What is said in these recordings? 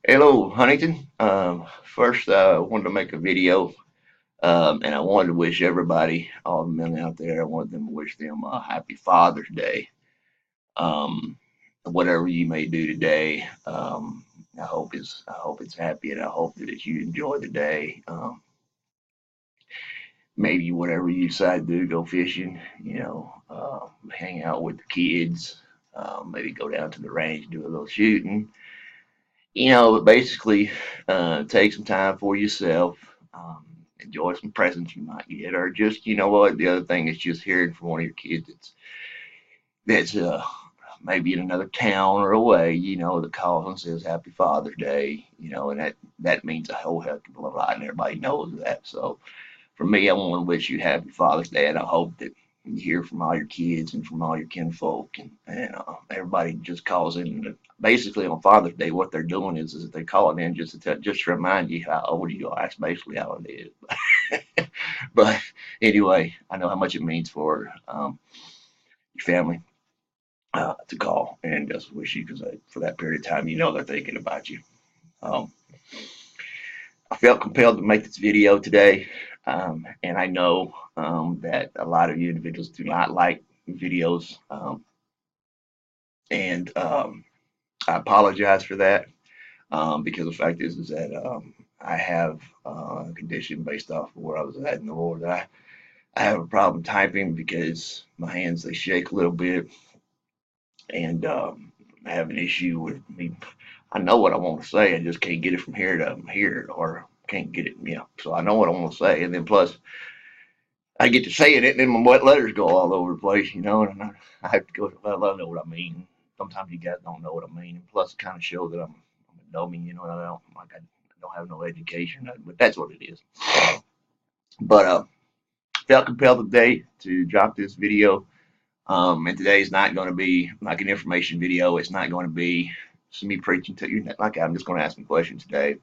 Hello, Huntington. First, I wanted to make a video, and I wanted to wish everybody, all the men out there, I wanted them to wish them a happy Father's Day. Um, Whatever you may do today, I hope it's happy, and I hope that you enjoy the day. Maybe whatever you decide to do, go fishing, hang out with the kids, maybe go down to the range, do a little shooting. But basically, take some time for yourself. Enjoy some presents you might get, or just, you know what, the other thing is just hearing from one of your kids that's maybe in another town or away, that calls and says Happy Father's Day, and that means a whole heck of a lot, and everybody knows that. So for me, I want to wish you Happy Father's Day, and I hope that you hear from all your kids and from all your kinfolk, and everybody just calls in. Basically, on Father's Day, what they're doing is that they're calling in just to remind you how old you are. That's basically how it is. But anyway, I know how much it means for your family to call and just wish you, because for that period of time, they're thinking about you. Um, I felt compelled to make this video today, and I know that a lot of you individuals do not like videos, and I apologize for that, because the fact is that I have a condition based off of where I was at in the Lord. I have a problem typing because my hands, they shake a little bit, and I have an issue with me. I know what I want to say, I just can't get it from here to here, or can't get it, So I know what I want to say, and then plus I get to saying it, and then my wet letters go all over the place, and I have to go. Well, I know what I mean. Sometimes you guys don't know what I mean, and plus, it kind of shows that I'm a dummy, and I don't have no education, but that's what it is. But felt compelled today to drop this video. And today is not going to be like an information video. It's not going to be me preaching to you. Like, I'm just going to ask some questions today.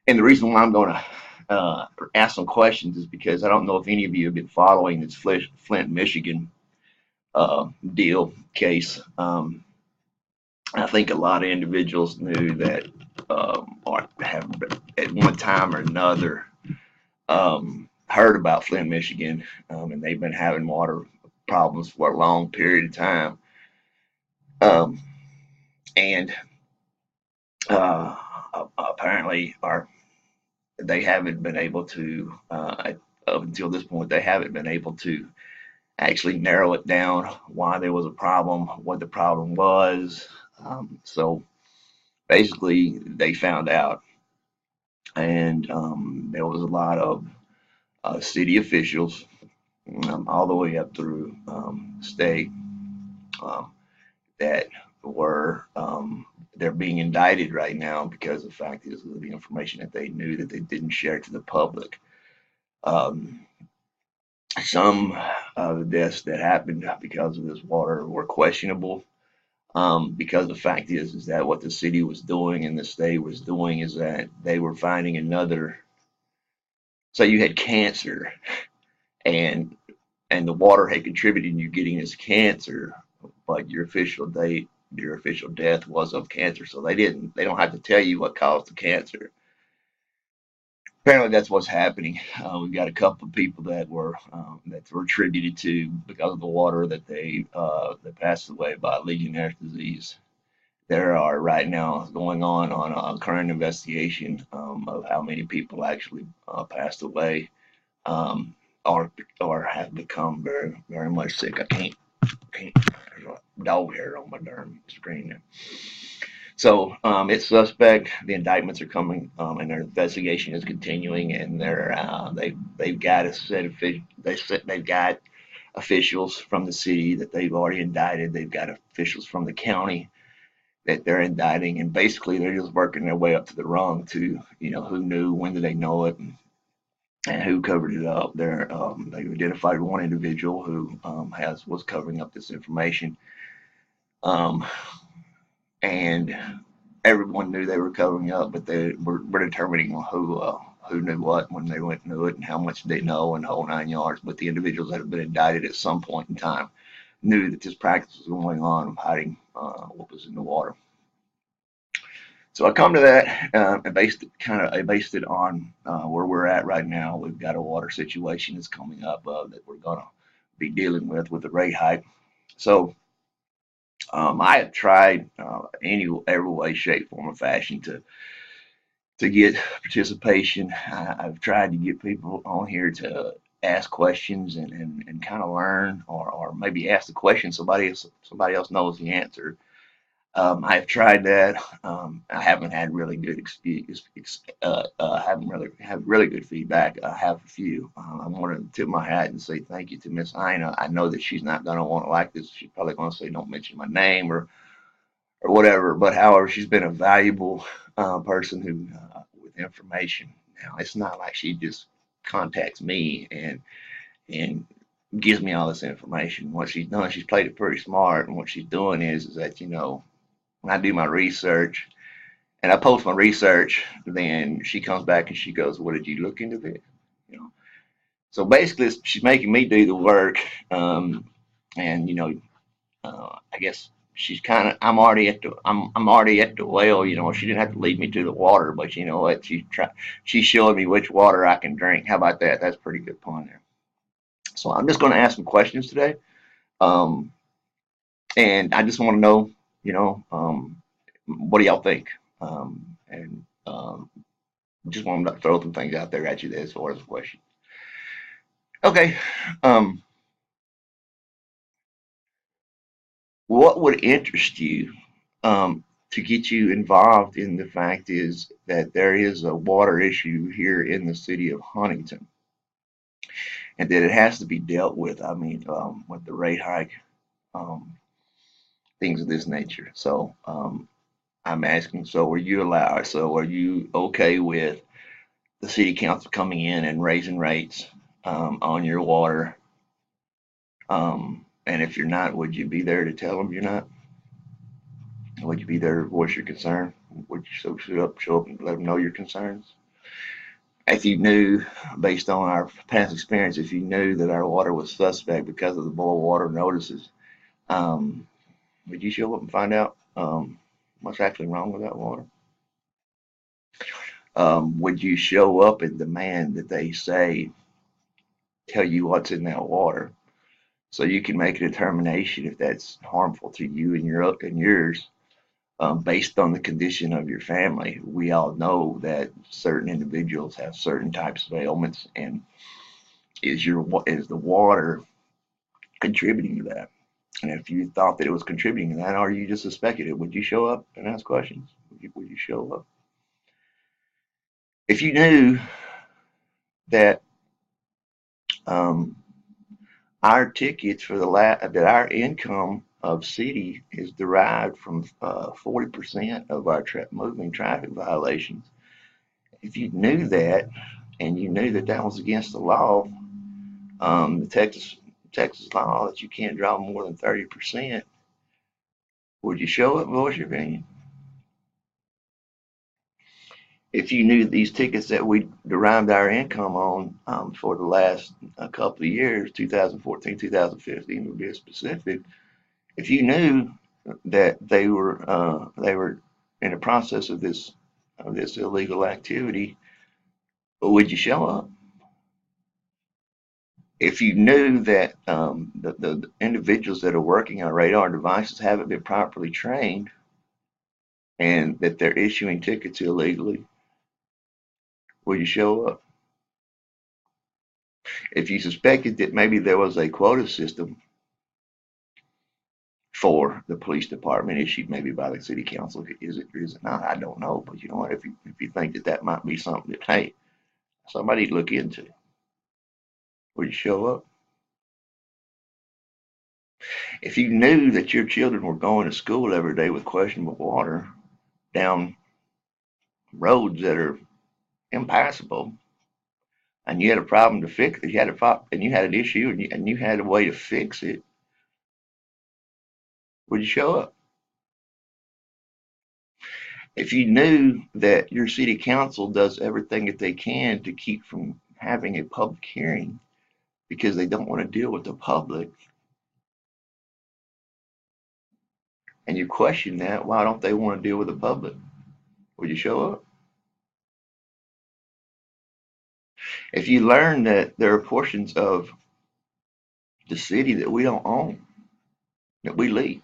And the reason why I'm going to ask some questions is because I don't know if any of you have been following this Flint, Michigan deal case. I think a lot of individuals knew that, or have at one time or another heard about Flint, Michigan, and they've been having water problems for a long period of time. Um, and uh, Apparently, they haven't been able to, up until this point, they haven't been able to actually narrow it down why there was a problem, what the problem was. So basically, they found out, and there was a lot of city officials, all the way up through state, um, that were they're being indicted right now because the fact is the information that they knew that they didn't share to the public. Um, some of the deaths that happened because of this water were questionable. Because the fact is that what the city was doing and the state was doing is that they were finding another. So you had cancer, and the water had contributed to you getting this cancer, but your official death was of cancer. So they don't have to tell you what caused the cancer. Apparently, that's what's happening. We've got a couple of people that were attributed to because of the water that passed away by Legionnaire's disease. There are right now going on a current investigation of how many people actually passed away, um, or have become very very much sick. I can't. There's a dog hair on my darn screen there. So it's suspect. The indictments are coming, and their investigation is continuing. And they've got a set of they've got officials from the city that they've already indicted. They've got officials from the county that they're indicting, and basically they're just working their way up to the rung to, who knew, when did they know it, and who covered it up. They've identified one individual who was covering up this information, um, and everyone knew they were covering up, but we're determining who knew what, when they went and knew it, and how much they know, and the whole 9 yards. But the individuals that have been indicted at some point in time knew that this practice was going on of hiding what was in the water. So I come to that and I based it on where we're at right now. We've got a water situation that's coming up that we're gonna be dealing with the rate hike. So I have tried every way, shape, form, or fashion to get participation. I've tried to get people on here to ask questions and kind of learn, or maybe ask the question somebody else knows the answer. I've tried that. I haven't had really good experience. Haven't really had really good feedback. I have a few. I want to tip my hat and say thank you to Miss Ina. I know that she's not going to want to like this. She's probably going to say don't mention my name or whatever. But however, she's been a valuable person who with information. Now it's not like she just contacts me and gives me all this information. What she's done, she's played it pretty smart, and what she's doing is that when I do my research and I post my research, then she comes back and she goes, "What did you look into this?" You know. So basically, she's making me do the work, and I guess she's kind of. I'm already at the well. She didn't have to lead me to the water, but you know what? She's showing me which water I can drink. How about that? That's a pretty good point there. So I'm just going to ask some questions today, um, and I just want to know, what do y'all think? And just want to throw some things out there at you as far as a question. Okay. Um, what would interest you to get you involved in the fact is that there is a water issue here in the city of Huntington and that it has to be dealt with? I mean, with the rate hike, um, things of this nature. So I'm asking, so are you okay with the city council coming in and raising rates on your water? And if you're not, would you be there to tell them you're not? Would you be there to voice your concern? Would you show up and let them know your concerns? If you knew, based on our past experience, if you knew that our water was suspect because of the boil water notices, um, would you show up and find out what's actually wrong with that water? Would you show up and demand that they tell you what's in that water so you can make a determination if that's harmful to you and yours? Based on the condition of your family. We all know that certain individuals have certain types of ailments, and is the water contributing to that? And if you thought that it was contributing to that, or you just suspected it, would you show up and ask questions? Would you show up? If you knew that um, our tickets for that our income of city is derived from 40% of our moving traffic violations. If you knew that, and you knew that that was against the law, the Texas law that you can't draw more than 30%, would you show up and voice your opinion? If you knew these tickets that we derived our income on for the last couple of years, 2014, 2015, to be specific, if you knew that they were in the process of this illegal activity, would you show up? If you knew that the individuals that are working on radar devices haven't been properly trained and that they're issuing tickets illegally, will you show up? If you suspected that maybe there was a quota system for the police department issued maybe by the city council, is it or is it not? I don't know, but you know what? If you think that that might be something that hey somebody to look into, will you show up? If you knew that your children were going to school every day with questionable water down roads that are impassable, and you had a problem to fix it, and you had an issue, and you had a way to fix it, would you show up? If you knew that your city council does everything that they can to keep from having a public hearing because they don't want to deal with the public, and you question that, why don't they want to deal with the public? Would you show up? If you learn that there are portions of the city that we don't own, that we lease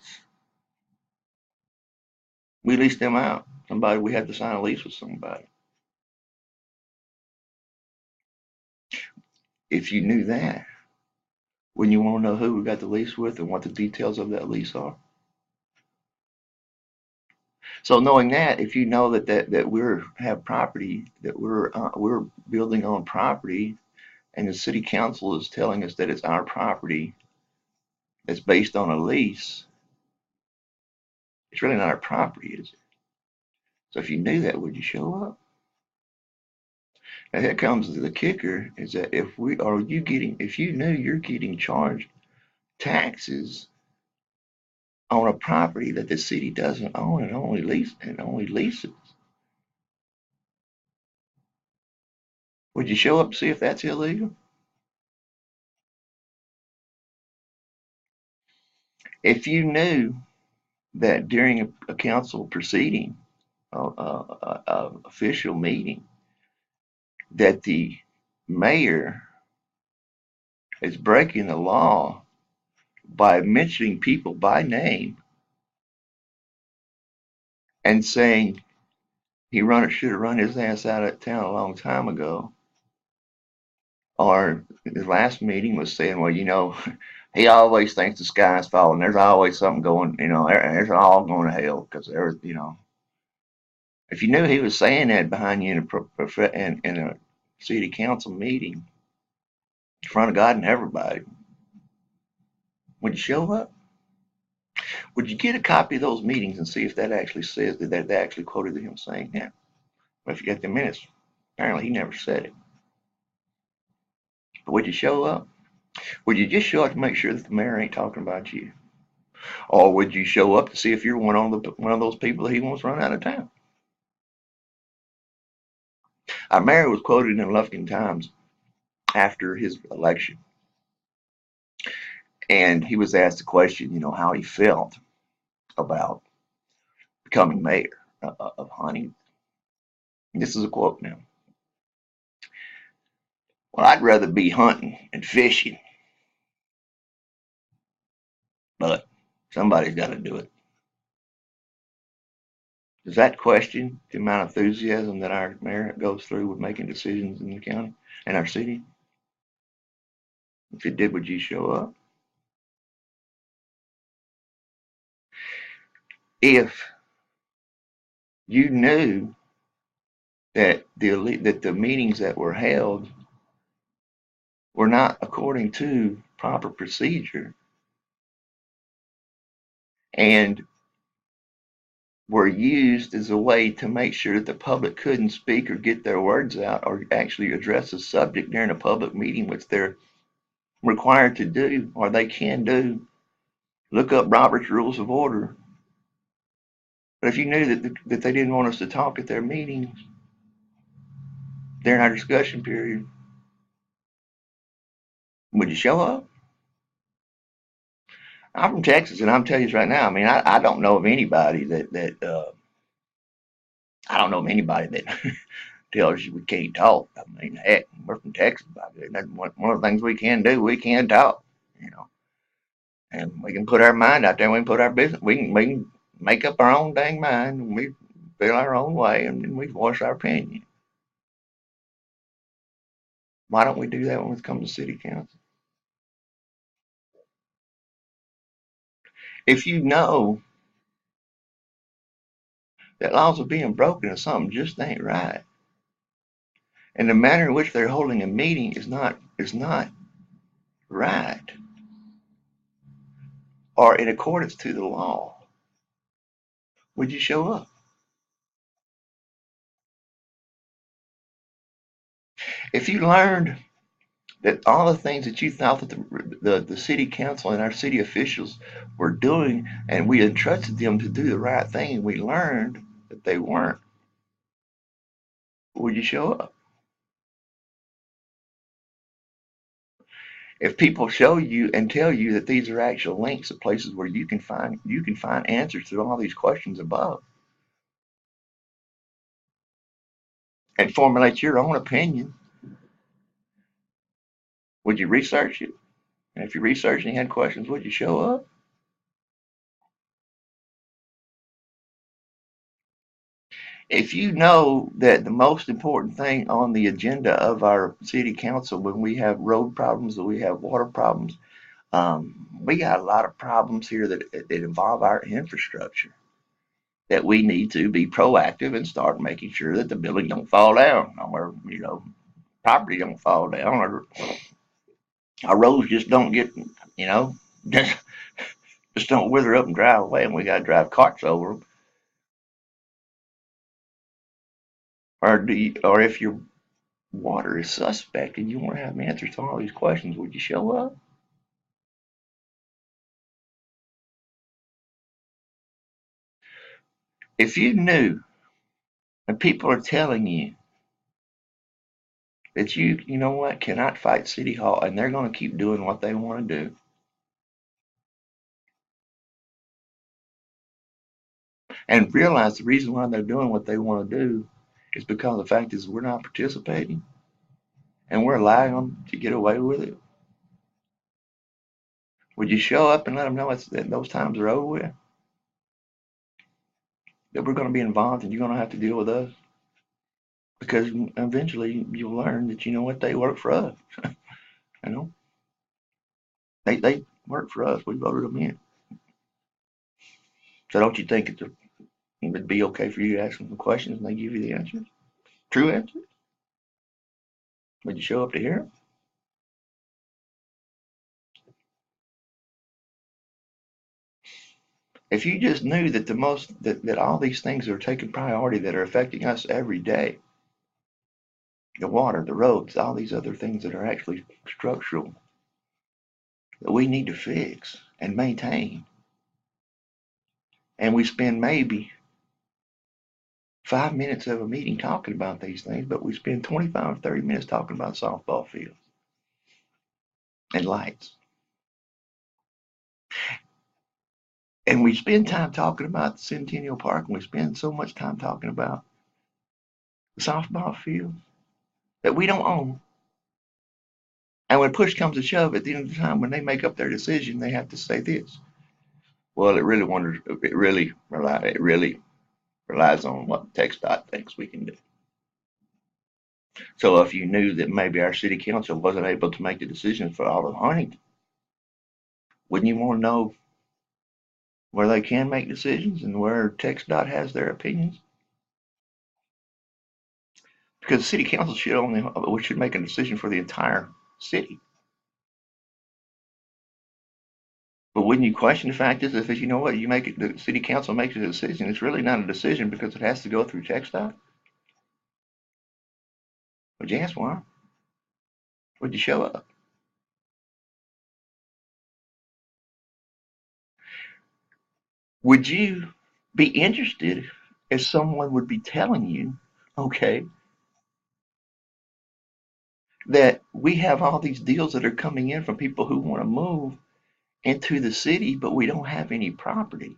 them out. Somebody, we have to sign a lease with somebody. If you knew that, wouldn't you want to know who we got the lease with and what the details of that lease are? So knowing that, if you know that we're have property, that we're building on property, and the city council is telling us that it's our property, that's based on a lease, it's really not our property, is it? So if you knew that, would you show up? Now here comes the kicker: is that if you knew you're getting charged taxes on a property that the city doesn't own and only leases, would you show up to see if that's illegal? If you knew that during a council proceeding, a official meeting, that the mayor is breaking the law by mentioning people by name and saying should have run his ass out of town a long time ago, or his last meeting was saying, well, he always thinks the sky's falling. There's always something going, there's all going to hell because if you knew he was saying that behind you in a city council meeting in front of God and everybody, would you show up? Would you get a copy of those meetings and see if that actually says that they actually quoted him saying that? But if you get the minutes, apparently he never said it. But would you show up? Would you just show up to make sure that the mayor ain't talking about you? Or would you show up to see if you're one of those people that he wants run out of town? Our mayor was quoted in the Lufkin Times after his election, and he was asked a question, how he felt about becoming mayor of Huntington. This is a quote now. Well, I'd rather be hunting and fishing, but somebody's got to do it. Does that question the amount of enthusiasm that our mayor goes through with making decisions in the county and our city? If it did, would you show up? If you knew that the meetings that were held were not according to proper procedure and were used as a way to make sure that the public couldn't speak or get their words out or actually address a subject during a public meeting, which they're required to do or they can do, look up Robert's Rules of Order. But if you knew that they didn't want us to talk at their meetings during our discussion period, would you show up? I'm from Texas, and I'm telling you right now. I mean, I don't know of anybody that I don't know of anybody that tells you we can't talk. I mean, heck, we're from Texas. That's one of the things we can do. We can talk, you know, and we can put our mind out there. We can put our business. We can make up our own dang mind, and we feel our own way, and then we voice our opinion. Why don't we do that when it comes to city council? If you know that laws are being broken or something just ain't right, and the manner in which they're holding a meeting is not right or in accordance to the law, would you show up? If you learned that all the things that you thought that the city council and our city officials were doing, and we entrusted them to do the right thing, and we learned that they weren't, would you show up? If people show you and tell you that these are actual links to places where you can find answers to all these questions above, and formulate your own opinion, would you research it? And if you researched and you had questions, would you show up? If you know that the most important thing on the agenda of our city council when we have road problems or we have water problems, we got a lot of problems here that involve our infrastructure that we need to be proactive and start making sure that the building don't fall down or property don't fall down or our roads just don't get you know just, just don't wither up and dry away and we got to drive carts over them. Or if your water is suspect and you want to have answers to all these questions, would you show up? If you knew and people are telling you that you know what, cannot fight City Hall and they're going to keep doing what they want to do, and realize the reason why they're doing what they want to do is because the fact is we're not participating and we're allowing them to get away with it, would you show up and let them know that those times are over with? That we're going to be involved and you're going to have to deal with us? Because eventually you'll learn that you know what, they work for us. You know, they work for us. We voted them in. So don't you think it'd be okay for you to ask them some questions and they give you the answers? True answers? Would you show up to hear them? If you just knew that that all these things are taking priority that are affecting us every day, the water, the roads, all these other things that are actually structural that we need to fix and maintain, and we spend maybe 5 minutes of a meeting talking about these things, but we spend 25 or 30 minutes talking about softball fields and lights. And we spend time talking about the Centennial Park, and we spend so much time talking about the softball field that we don't own. And when push comes to shove, at the end of the time, when they make up their decision, they have to say this. Well, it really relies on what TxDOT thinks we can do. So if you knew that maybe our city council wasn't able to make the decisions for all of Huntington, wouldn't you want to know where they can make decisions and where TxDOT has their opinions? Because the city council should make a decision for the entire city. But wouldn't you question the fact is if you know what, the city council makes a decision, it's really not a decision because it has to go through TxDOT? Would you ask why? Would you show up? Would you be interested if someone would be telling you, okay, that we have all these deals that are coming in from people who want to move into the city, but we don't have any property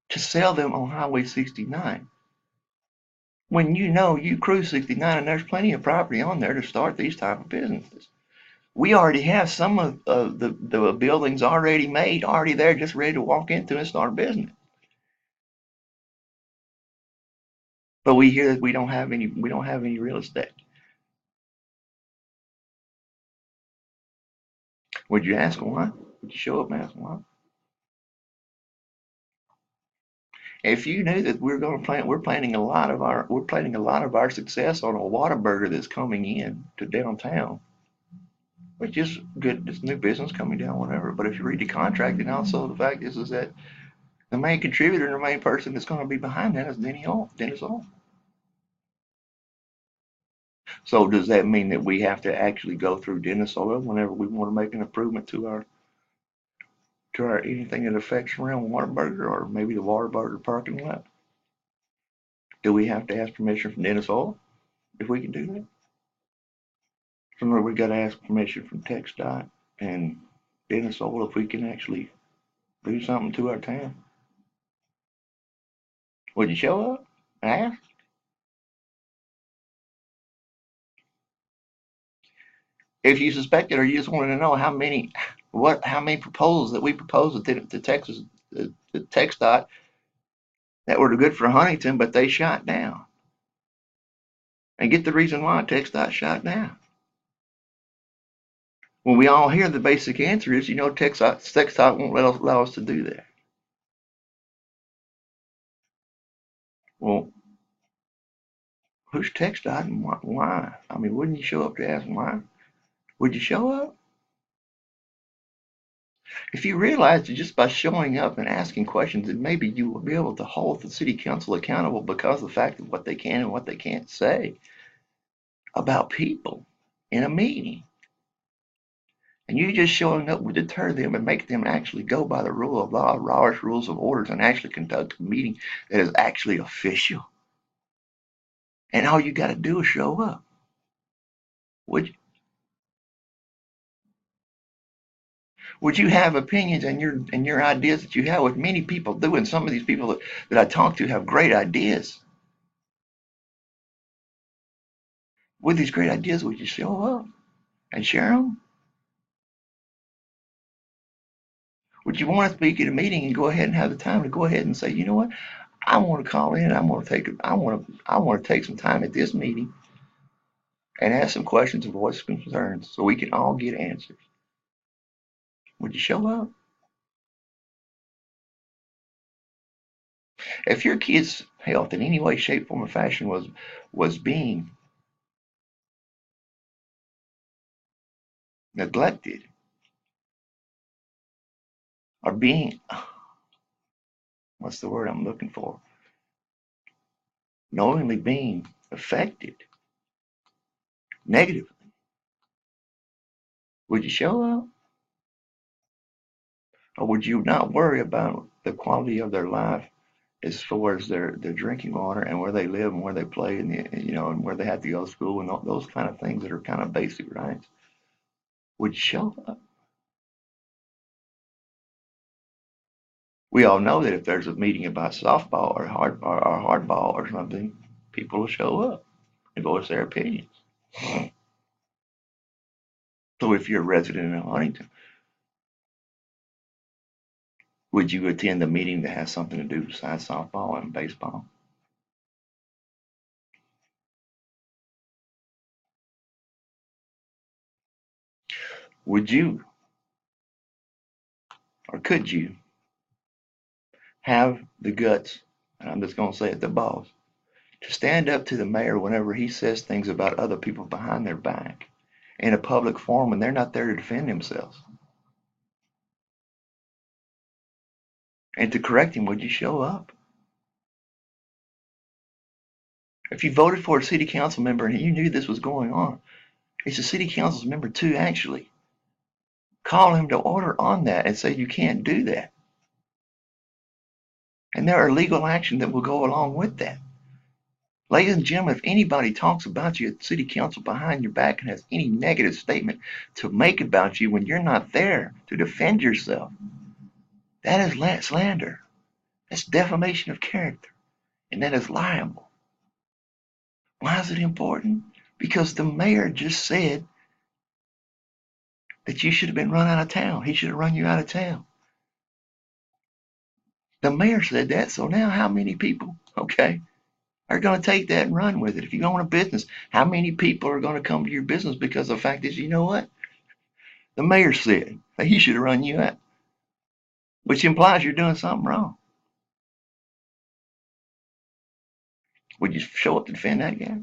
to sell them on Highway 69? When you know you cruise 69 and there's plenty of property on there to start these type of businesses. We already have some of the buildings already made, already there, just ready to walk into and start a business. But we hear that we don't have any real estate. Would you ask why? Would you show up and ask why? If you knew that we're planning a lot of our success on a Whataburger that's coming in to downtown, which is good, it's new business coming down, whatever. But if you read the contract, and also the fact is that the main contributor and the main person that's going to be behind that is Dennis Oil. So does that mean that we have to actually go through Dennis Oil whenever we want to make an improvement to our anything that affects around Whataburger or maybe the Whataburger parking lot? Do we have to ask permission from Dennis Oil if we can do that? Somewhere we got to ask permission from TxDOT and Dennis Oil if we can actually do something to our town. Would you show up and ask? If you suspect it, or you just wanted to know how many proposals that we proposed to Texas, the Tex dot that were good for Huntington, but they shot down. And get the reason why Tex dot shot down. When we all hear the basic answer is, Tex dot won't allow us to do that. Well, who's Tex dot and why? I mean, wouldn't you show up to ask why? Would you show up? If you realize that just by showing up and asking questions, that maybe you will be able to hold the city council accountable because of the fact of what they can and what they can't say about people in a meeting. And you just showing up would deter them and make them actually go by the rule of law, Robert's rules of orders, and actually conduct a meeting that is actually official. And all you got to do is show up. Would you have opinions and your ideas that you have, with many people do, and some of these people that I talk to have great ideas. With these great ideas, would you show up and share them? Would you want to speak at a meeting and go ahead and have the time to go ahead and say, you know what, I want to call in, I want to take some time at this meeting and ask some questions and voice concerns so we can all get answers. Would you show up? If your kid's health in any way, shape, form, or fashion was being neglected or being, what's the word I'm looking for? Knowingly being affected negatively, would you show up? Or would you not worry about the quality of their life as far as their drinking water and where they live and where they play and where they have to go to school and all those kind of things that are kind of basic rights? Would you show up? We all know that if there's a meeting about softball or hardball or something, people will show up and voice their opinions. So if you're a resident in Huntington, would you attend a meeting that has something to do besides softball and baseball? Would you, or could you, have the guts, and I'm just going to say it, the balls, to stand up to the mayor whenever he says things about other people behind their back in a public forum when they're not there to defend themselves? And to correct him, would you show up? If you voted for a city council member and you knew this was going on, it's a city council member to actually call him to order on that and say you can't do that. And there are legal action that will go along with that. Ladies and gentlemen, if anybody talks about you at city council behind your back and has any negative statement to make about you when you're not there to defend yourself, that is slander. That's defamation of character. And that is liable. Why is it important? Because the mayor just said that you should have been run out of town. He should have run you out of town. The mayor said that, so now how many people, okay, are going to take that and run with it? If you own a business, how many people are going to come to your business because the fact is, you know what? The mayor said that he should have run you out, which implies you're doing something wrong. Would you show up to defend that guy?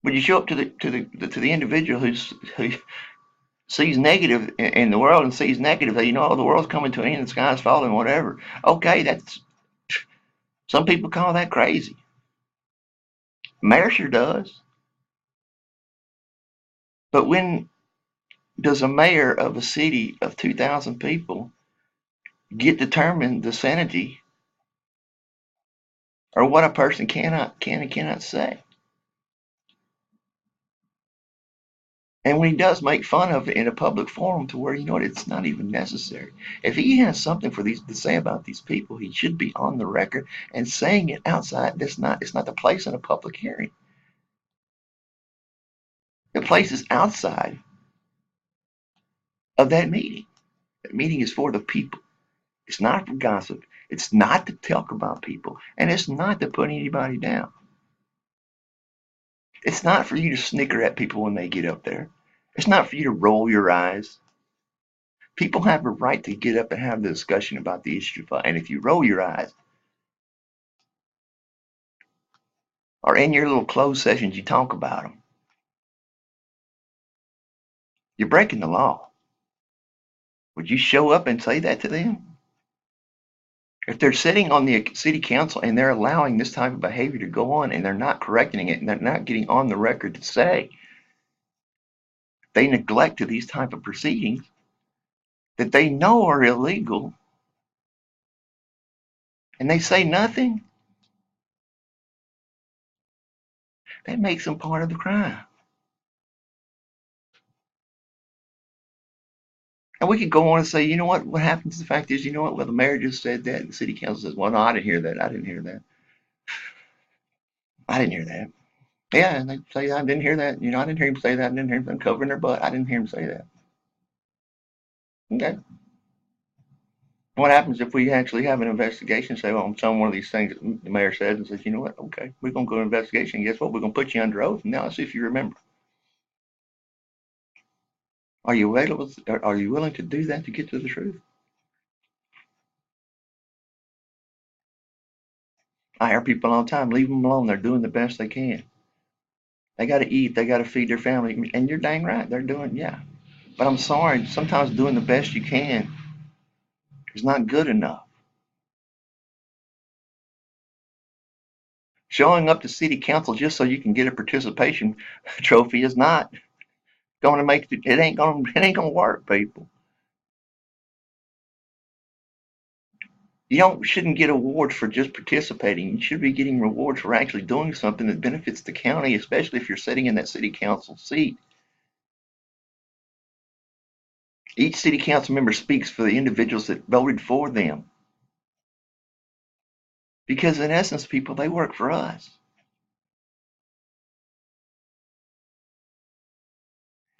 Would you show up to the individual who sees negative in the world and sees negative that the world's coming to an end, the sky's falling, whatever? Okay, that's, some people call that crazy. Mayor sure does. But when does a mayor of a city of 2,000 people get determined the sanity or what a person can and cannot say? And when he does make fun of it in a public forum to where, it's not even necessary. If he has something for these to say about these people, he should be on the record and saying it outside. It's not the place in a public hearing. The place is outside of that meeting. That meeting is for the people. It's not for gossip. It's not to talk about people. And it's not to put anybody down. It's not for you to snicker at people when they get up there. It's not for you to roll your eyes. People have a right to get up and have the discussion about the issue. And if you roll your eyes, or in your little closed sessions, you talk about them, you're breaking the law. Would you show up and say that to them? If they're sitting on the city council and they're allowing this type of behavior to go on and they're not correcting it and they're not getting on the record to say they neglect to these type of proceedings that they know are illegal and they say nothing, that makes them part of the crime. And we could go on and say, you know what happens? The fact is, you know what? Well, the mayor just said that, and the city council says, well, no, I didn't hear that. I didn't hear that. I didn't hear that. Yeah, and they say, I didn't hear that. You know, I didn't hear him say that. I didn't hear him covering their butt. I didn't hear him say that. Okay. What happens if we actually have an investigation? Say, well, on some one of these things that the mayor says, and says, you know what? Okay, we're going to go to investigation. Guess what? We're going to put you under oath. And now let's see if you remember. Are you available? Are you willing to do that to get to the truth? I hear people all the time, leave them alone. They're doing the best they can. They got to eat. They got to feed their family. And you're dang right. They're doing, yeah. But I'm sorry. Sometimes doing the best you can is not good enough. Showing up to city council just so you can get a participation trophy is not going to make it. It ain't going to work, people. You shouldn't get awards for just participating. You should be getting rewards for actually doing something that benefits the county, especially if you're sitting in that city council seat. Each city council member speaks for the individuals that voted for them. Because in essence, people, they work for us.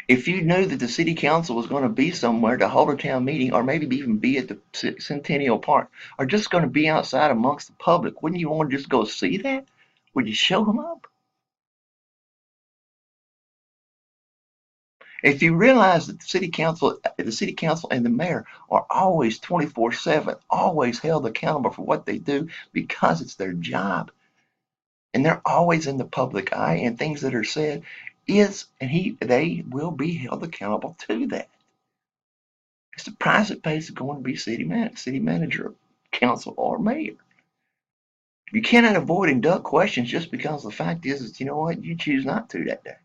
If you knew that the city council was going to be somewhere to hold a town meeting, or maybe even be at the Centennial Park, or just going to be outside amongst the public, wouldn't you want to just go see that? Would you show them up? If you realize that the city council and the mayor are always 24/7, always held accountable for what they do because it's their job, and they're always in the public eye, and things that are said they will be held accountable to that. It's the price it pays to go and be city manager, council, or mayor. You cannot avoid and duck questions just because the fact is that you know what, you choose not to that day,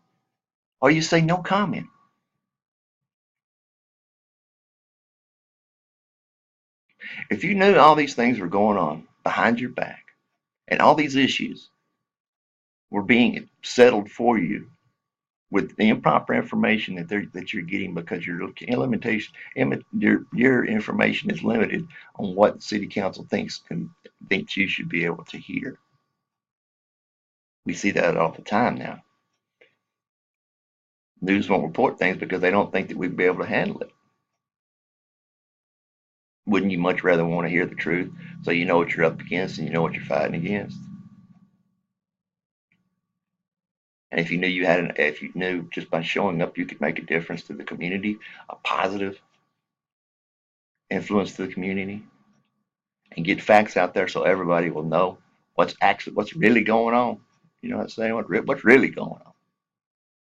or you say no comment. If you knew all these things were going on behind your back, and all these issues were being settled for you with the improper information that you're getting because your information is limited on what the city council thinks you should be able to hear. We see that all the time now. News won't report things because they don't think that we'd be able to handle it. Wouldn't you much rather want to hear the truth so you know what you're up against and you know what you're fighting against? And if you knew just by showing up you could make a difference to the community, a positive influence to the community, and get facts out there so everybody will know what's really going on. You know what I'm saying? What's really going on?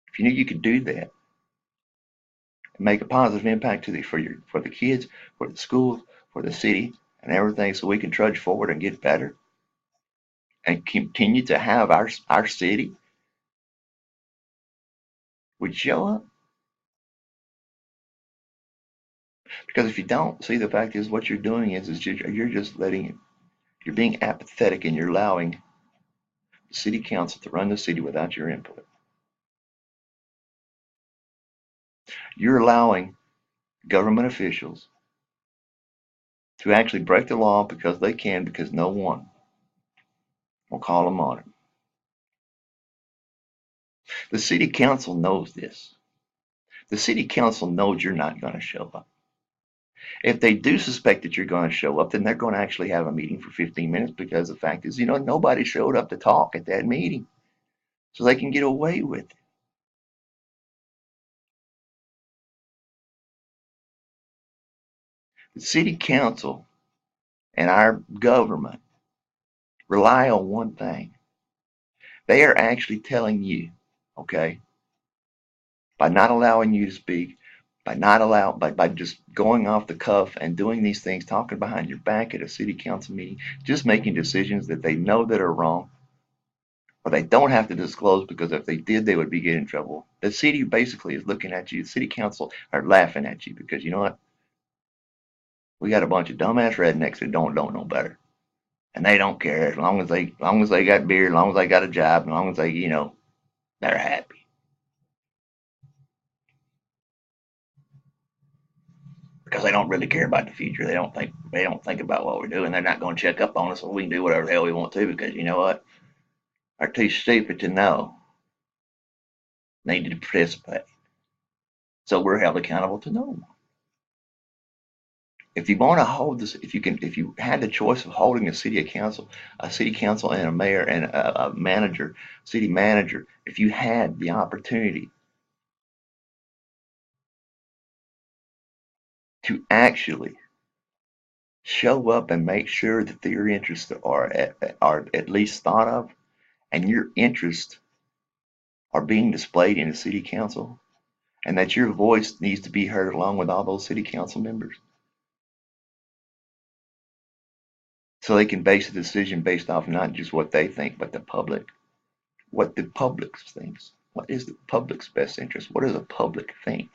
If you knew you could do that and make a positive impact for the kids, for the schools, for the city, and everything, so we can trudge forward and get better and continue to have our city, would show up. Because if you don't, see, the fact is what you're doing is you're just you're being apathetic, and you're allowing the city council to run the city without your input. You're allowing government officials to actually break the law because they can, because no one will call them on it. The city council knows this. The city council knows you're not going to show up. If they do suspect that you're going to show up, then they're going to actually have a meeting for 15 minutes because the fact is, nobody showed up to talk at that meeting. So they can get away with it. The city council and our government rely on one thing. They are actually telling you, okay, by not allowing you to speak, by just going off the cuff and doing these things, talking behind your back at a city council meeting, just making decisions that they know that are wrong, or they don't have to disclose because if they did, they would be getting in trouble. The city basically is looking at you. The city council are laughing at you because you know what? We got a bunch of dumbass rednecks that don't know better, and they don't care as long as they got beer, as long as they got a job, as long as they're happy because they don't really care about the future. They don't think about what we're doing. They're not going to check up on us, so we can do whatever the hell we want to because you know what? They're too stupid to know. They need to participate. So we're held accountable to no one. If you want to hold this, if you had the choice of holding a city council and a mayor and a manager, city manager, if you had the opportunity to actually show up and make sure that your interests are at least thought of and your interests are being displayed in the city council and that your voice needs to be heard along with all those city council members so they can base a decision based off not just what they think but what the public thinks. What is the public's best interest? What does the public think?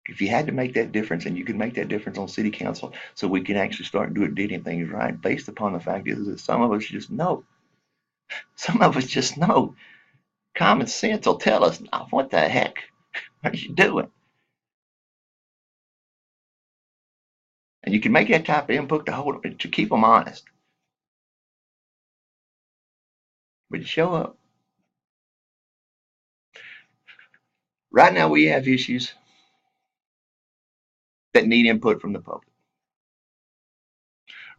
If you had to make that difference, and you can make that difference on city council, so we can actually start doing things right, based upon the fact is that some of us just know. Some of us just know. Common sense will tell us, "Now, what the heck are you doing?" And you can make that type of input to keep them honest. But you show up. Right now, we have issues that need input from the public.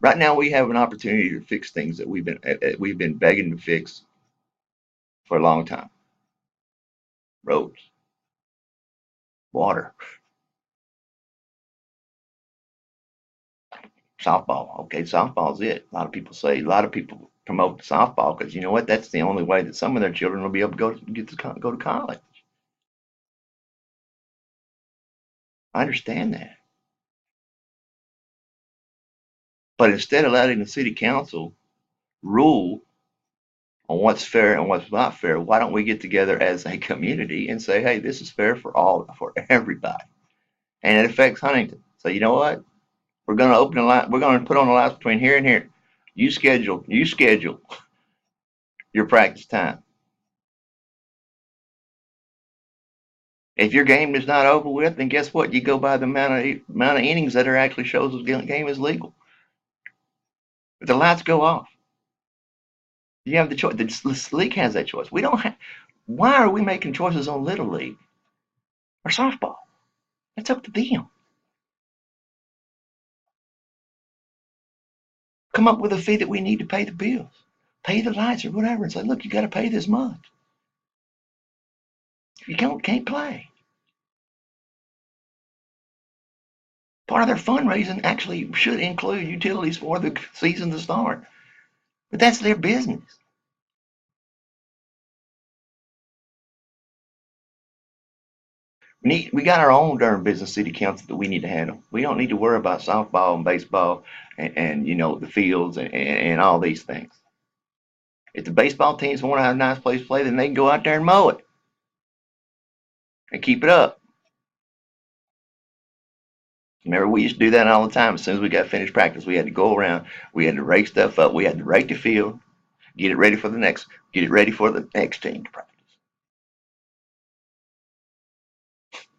Right now, we have an opportunity to fix things that we've been begging to fix for a long time. Roads, water, softball. Okay, softball's it. A lot of people promote softball because you know what? That's the only way that some of their children will be able to go to college. I understand that, but instead of letting the city council rule on what's fair and what's not fair, why don't we get together as a community and say, hey, this is fair for everybody, and it affects Huntington. So you know what? We're going to open a line. We're going to put on a line between here and here. You schedule your practice time. If your game is not over with, then guess what? You go by the amount of innings that are actually shows the game is legal. If the lights go off, you have the choice. The league has that choice. We don't have. Why are we making choices on little league or softball? That's up to them. Come up with a fee that we need to pay the bills, pay the lights or whatever, and say, look, you got to pay this much. If you can't play. Part of their fundraising actually should include utilities for the season to start, but that's their business. We got our own darn business city council that we need to handle. We don't need to worry about softball and baseball and the fields and all these things. If the baseball teams want to have a nice place to play, then they can go out there and mow it and keep it up. Remember, we used to do that all the time. As soon as we got finished practice, we had to go around. We had to rake stuff up. We had to rake the field, get it ready for the next team to practice.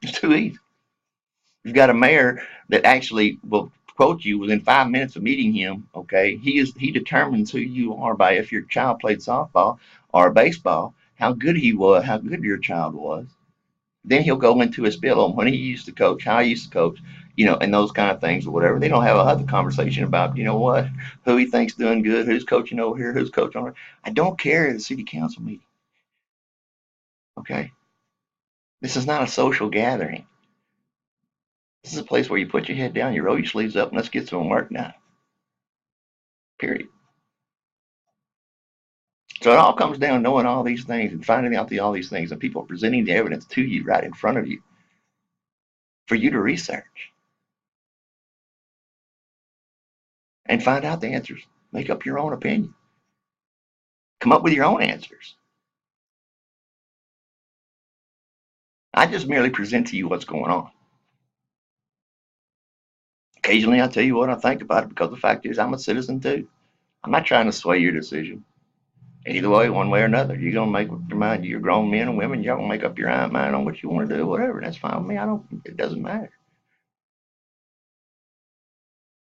It's too easy. You've got a mayor that actually will quote you within 5 minutes of meeting him. Okay, he determines who you are by if your child played softball or baseball, how good he was, how good your child was. Then he'll go into his spiel on when he used to coach, how he used to coach, and those kind of things or whatever. They don't have a other conversation about, what, who he thinks doing good, who's coaching over here, who's coaching over here. I don't care at the city council meeting. Okay. This is not a social gathering. This is a place where you put your head down, you roll your sleeves up, and let's get some work done. Period. So it all comes down to knowing all these things and finding out all these things, and people presenting the evidence to you right in front of you for you to research and find out the answers. Make up your own opinion. Come up with your own answers. I just merely present to you what's going on. Occasionally, I tell you what I think about it because the fact is, I'm a citizen too. I'm not trying to sway your decision. Either way, one way or another, you're gonna make up your mind. You're grown men and women. You're gonna make up your mind on what you want to do, whatever. That's fine with me. I don't. It doesn't matter.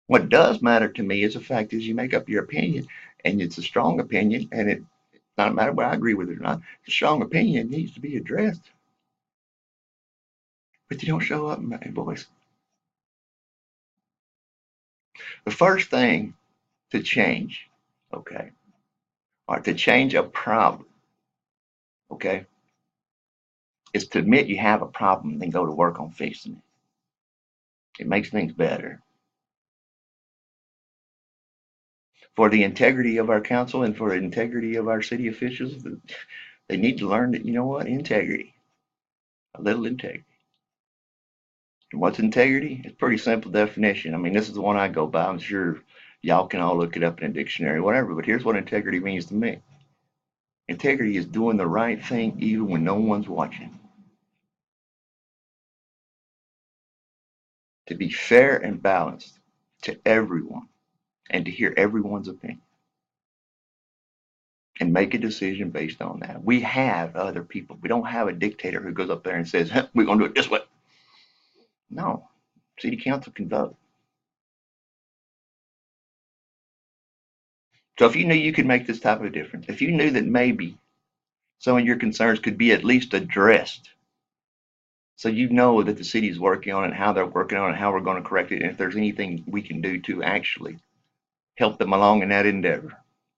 What does matter to me is the fact is you make up your opinion, and it's a strong opinion, and it's not a matter whether I agree with it or not. It's a strong opinion. It needs to be addressed, but you don't show up and make a voice. The first thing to change, okay, or to change a problem, okay, is to admit you have a problem and then go to work on fixing it. It makes things better. For the integrity of our council and for the integrity of our city officials, they need to learn that, integrity, a little integrity. And what's integrity? It's a pretty simple definition. I mean, this is the one I go by. I'm sure y'all can all look it up in a dictionary, whatever, but here's what integrity means to me. Integrity is doing the right thing even when no one's watching. To be fair and balanced to everyone and to hear everyone's opinion and make a decision based on that. We have other people. We don't have a dictator who goes up there and says, we're going to do it this way. No, city council can vote. So if you knew you could make this type of difference, if you knew that maybe some of your concerns could be at least addressed, so you know that the city is working on it, how they're working on it, how we're going to correct it, and if there's anything we can do to actually help them along in that endeavor,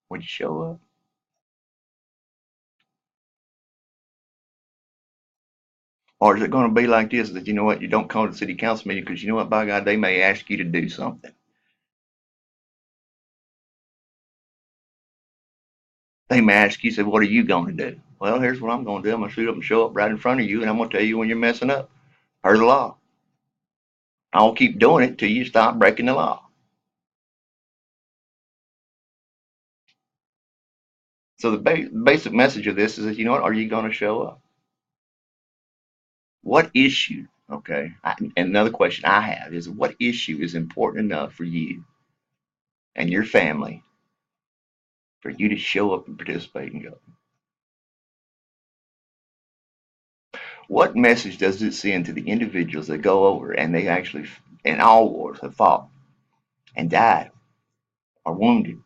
would you show up? Or is it going to be like this, that you know what, you don't come to the city council meeting because you know what, by God, they may ask you to do something. They may ask you, say, what are you going to do? Well, here's what I'm going to do. I'm going to shoot up and show up right in front of you, and I'm going to tell you when you're messing up. Per the law. I'll keep doing it till you stop breaking the law. So the basic message of this is that, you know what, are you going to show up? What issue, okay, and another question I have is what issue is important enough for you and your family for you to show up and participate and go? What message does it send to the individuals that go over and they actually, in all wars, have fought and died or wounded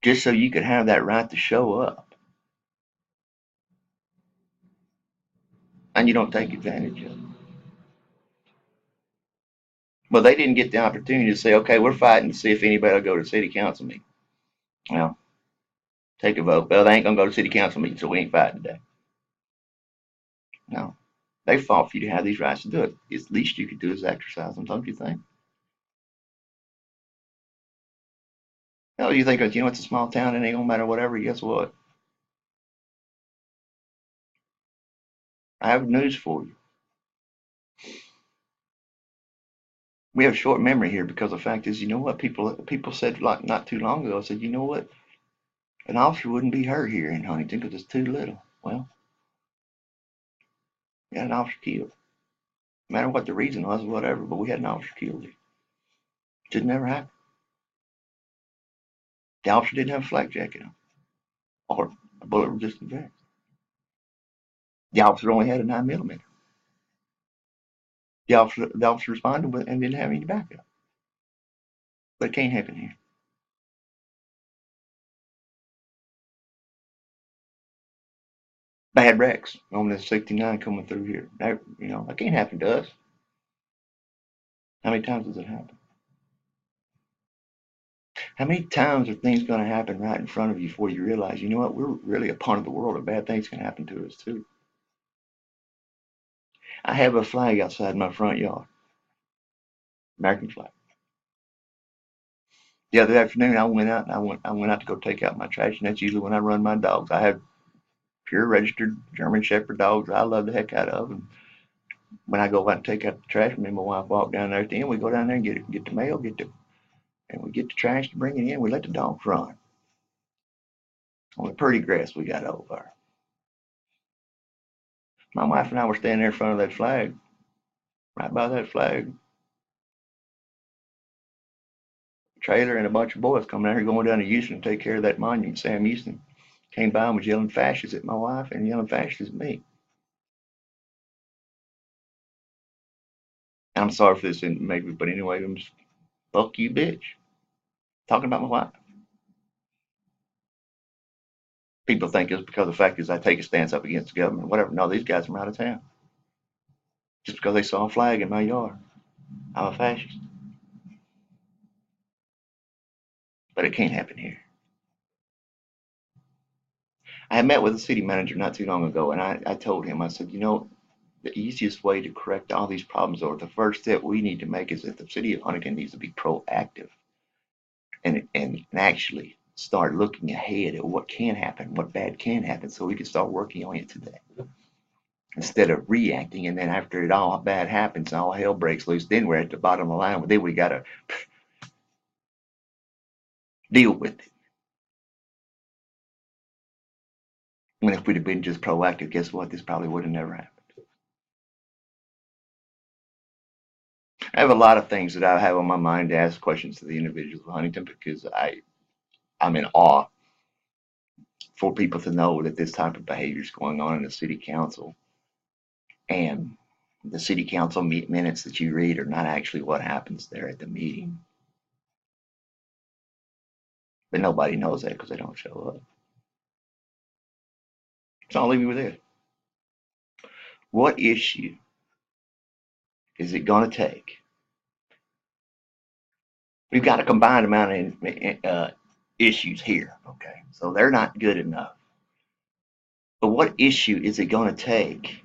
just so you could have that right to show up and you don't take advantage of it? Well, they didn't get the opportunity to say, okay, we're fighting to see if anybody will go to city council meeting. Well, take a vote. Well, they ain't going to go to city council meeting, so we ain't fighting today. No. They fought for you to have these rights to do it. It's the least you could do is exercise them, don't you think? Hell, you think, you know, it's a small town and it ain't gonna matter whatever. Guess what? I have news for you. We have short memory here because the fact is, you know what? People said like not too long ago, said, you know what? An officer wouldn't be hurt here in Huntington because it's too little. Well, we had an officer killed. No matter what the reason was, whatever, but we had an officer killed. It should never happen. The officer didn't have a flak jacket on or a bullet resistant vest. The officer only had a 9mm. The officer responded with and didn't have any backup. But it can't happen here. Bad wrecks on the 69 coming through here. That, that can't happen to us. How many times does it happen? How many times are things going to happen right in front of you before you realize, you know what, we're really a part of the world and bad things can happen to us too. I have a flag outside my front yard, American flag. The other afternoon, I went out to go take out my trash, and that's usually when I run my dogs. I have pure registered German Shepherd dogs I love the heck out of. And when I go out and take out the trash, me and my wife walk down there at the end. We go down there and get the mail, and we get the trash to bring it in. We let the dogs run on the pretty grass we got over there. My wife and I were standing there in front of that flag, right by that flag. Trailer and a bunch of boys coming out here going down to Houston to take care of that monument. Sam Houston came by and was yelling fascists at my wife and yelling fascists at me. And I'm sorry for this, maybe, but anyway, I'm just, fuck you, bitch. Talking about my wife. People think it's because the fact is I take a stance up against the government, whatever. No, these guys are out of town. Just because they saw a flag in my yard, I'm a fascist. But it can't happen here. I had met with a city manager not too long ago, and I told him, I said, the easiest way to correct all these problems, or the first step we need to make, is that the city of Huntington needs to be proactive and actually start looking ahead at what can happen, what bad can happen, so we can start working on it today. Instead of reacting, and then after it all bad happens and all hell breaks loose, then we're at the bottom of the line. Then we got to deal with it. And if we'd have been just proactive, guess what? This probably would have never happened. I have a lot of things that I have on my mind to ask questions to the individuals of Huntington because I'm in awe for people to know that this type of behavior is going on in the city council. And the city council minutes that you read are not actually what happens there at the meeting. But nobody knows that because they don't show up. So I'll leave you with this. What issue is it going to take? We've got a combined amount of issues here. Okay. So they're not good enough. But what issue is it going to take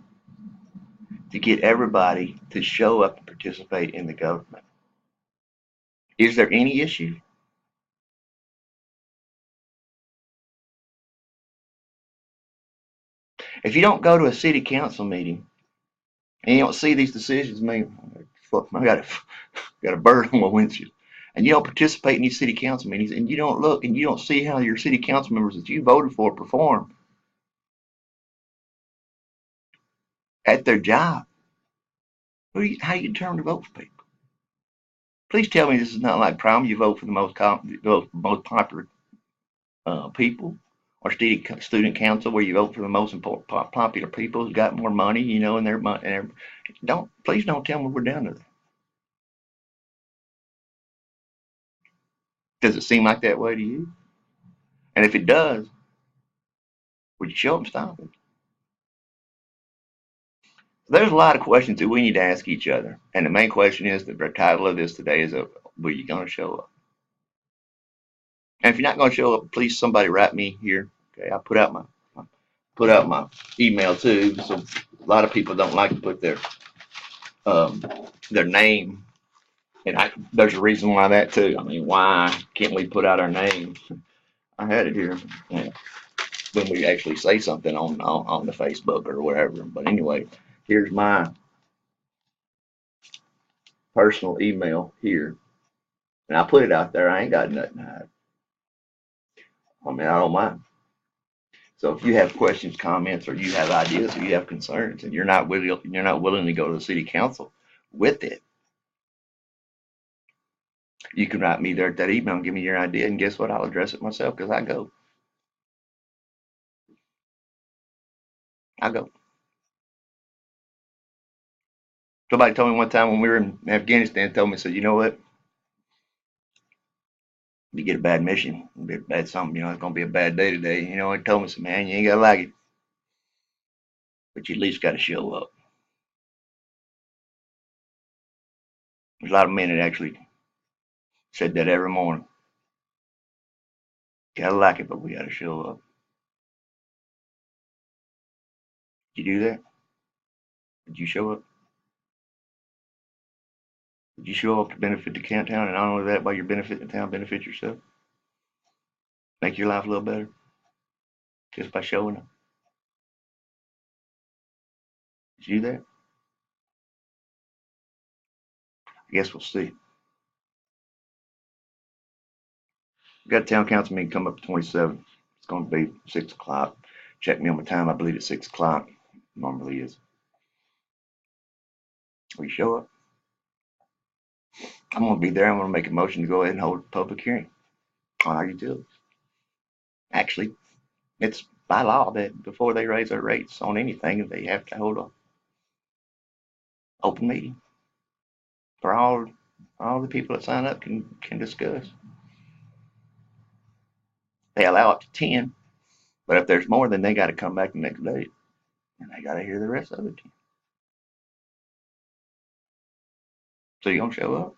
to get everybody to show up and participate in the government? Is there any issue? If you don't go to a city council meeting and you don't see these decisions made, I got a bird on my windshield, and you don't participate in these city council meetings, and you don't look and you don't see how your city council members that you voted for perform at their job, how you determine to vote for people? Please tell me this is not like prom. You vote for the most popular people, or student council where you vote for the most important popular people who's got more money, and their money. Please don't tell me we're down to that. Does it seem like that way to you? And if it does, would you show up and stop it? There's a lot of questions that we need to ask each other, and the main question is the title of this today is, "Will you gonna show up?" And if you're not gonna show up, please somebody write me here. Okay, I put out my email too. So a lot of people don't like to put um, their name, and there's a reason why that too. I mean, why can't we put out our name? I had it here when we actually say something on the Facebook or whatever. But anyway, here's my personal email here, and I put it out there. I ain't got nothing to hide. I mean, I don't mind. So if you have questions, comments, or you have ideas, or you have concerns, and you're not willing to go to the city council with it, you can write me there at that email and give me your idea, and guess what? I'll address it myself because I go. I go. Somebody told me one time when we were in Afghanistan, told me, said, you know what? You get a bad mission, you get a bad something, it's gonna be a bad day today. He told me, said, man, you ain't gotta like it. but you at least got to show up. There's a lot of men that actually said that every morning. Gotta like it, but we gotta show up. Did you do that? Did you show up? Did you show up to benefit the town, and not only that, while you're benefiting the town, benefit yourself, make your life a little better just by showing up? Did you do that? I guess we'll see. We got a town council meeting come up at 27. It's going to be 6 o'clock. Check me on my time. I believe it's 6 o'clock. Normally is. We show up. I'm going to be there. I'm going to make a motion to go ahead and hold a public hearing on our utilities. Actually, it's by law that before they raise their rates on anything, they have to hold an open meeting for all the people that sign up can discuss. They allow up to 10, but if there's more, then they got to come back the next day and they got to hear the rest of it. So you don't show up?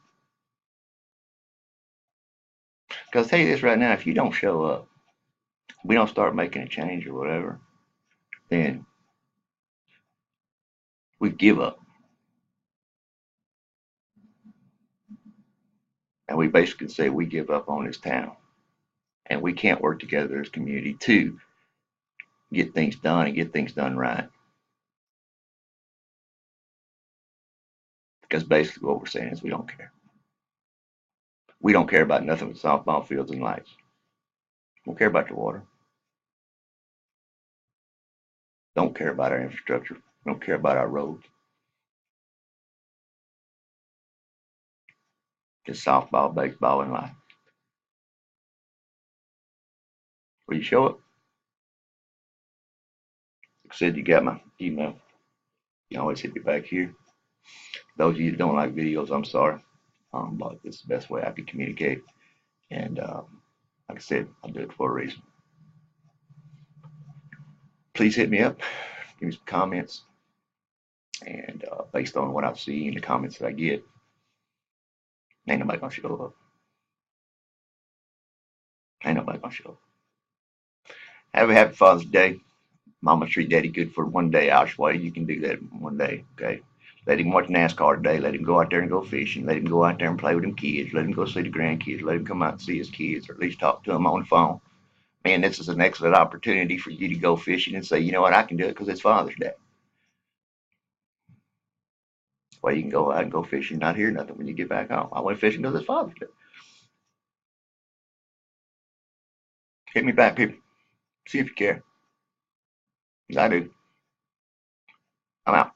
Because I'll tell you this right now, if you don't show up, we don't start making a change or whatever, then we give up. And we basically say we give up on this town. And we can't work together as a community to get things done and get things done right. Because basically what we're saying is we don't care. We don't care about nothing but softball fields and lights. We don't care about the water. Don't care about our infrastructure. Don't care about our roads. Just softball, baseball, and life. Will you show up? Like I said, you got my email. You can always hit me back here. Those of you that don't like videos, I'm sorry. But it's the best way I can communicate. And like I said, I do it for a reason. Please hit me up. Give me some comments. And based on what I see and the comments that I get, ain't nobody gonna show up. Ain't nobody gonna show up. Have a happy Father's Day. Mama treat daddy good for one day. Ashway, you can do that one day, okay? Let him watch NASCAR today. Let him go out there and go fishing. Let him go out there and play with them kids. Let him go see the grandkids. Let him come out and see his kids, or at least talk to them on the phone. Man, this is an excellent opportunity for you to go fishing and say, you know what, I can do it because it's Father's Day. Well, you can go out and go fishing, not hear nothing when you get back home. I went fishing because it's Father's Day. Hit me back, people. See if you care. 'Cause I do. I'm out.